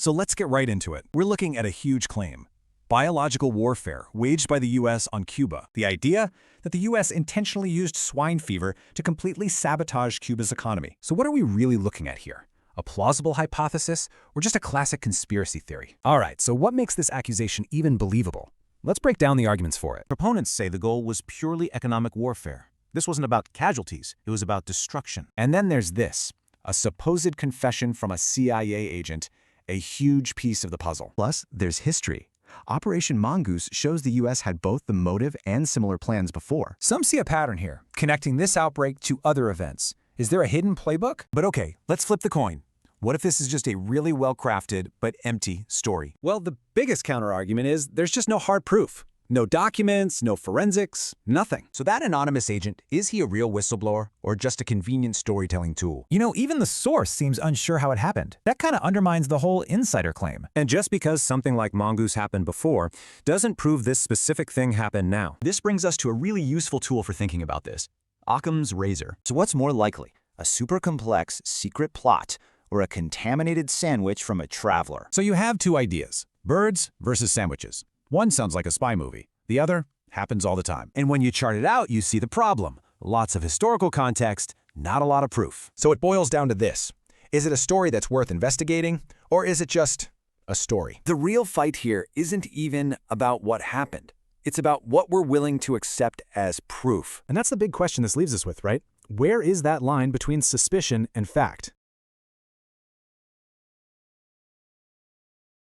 So let's get right into it. We're looking at a huge claim. Biological warfare waged by the U.S. on Cuba. The idea that the U.S. intentionally used swine fever to completely sabotage Cuba's economy. So what are we really looking at here? A plausible hypothesis or just a classic conspiracy theory? All right, so what makes this accusation even believable? Let's break down the arguments for it. Proponents say the goal was purely economic warfare. This wasn't about casualties, it was about destruction. And then there's this, a supposed confession from a CIA agent, a huge piece of the puzzle. Plus, there's history. Operation Mongoose shows the U.S. had both the motive and similar plans before. Some see a pattern here, connecting this outbreak to other events. Is there a hidden playbook? But okay, let's flip the coin. What if this is just a really well-crafted but empty story? Well, the biggest counterargument is there's just no hard proof. No documents, no forensics, nothing. So that anonymous agent, is he a real whistleblower or just a convenient storytelling tool? You know, even the source seems unsure how it happened. That kind of undermines the whole insider claim. And just because something like Mongoose happened before doesn't prove this specific thing happened now. This brings us to a really useful tool for thinking about this: Occam's razor. So what's more likely, a super complex secret plot or a contaminated sandwich from a traveler? So you have two ideas, birds versus sandwiches. One sounds like a spy movie. The other happens all the time. And when you chart it out, you see the problem. Lots of historical context, not a lot of proof. So it boils down to this. Is it a story that's worth investigating, or is it just a story? The real fight here isn't even about what happened. It's about what we're willing to accept as proof. And that's the big question this leaves us with, right? Where is that line between suspicion and fact?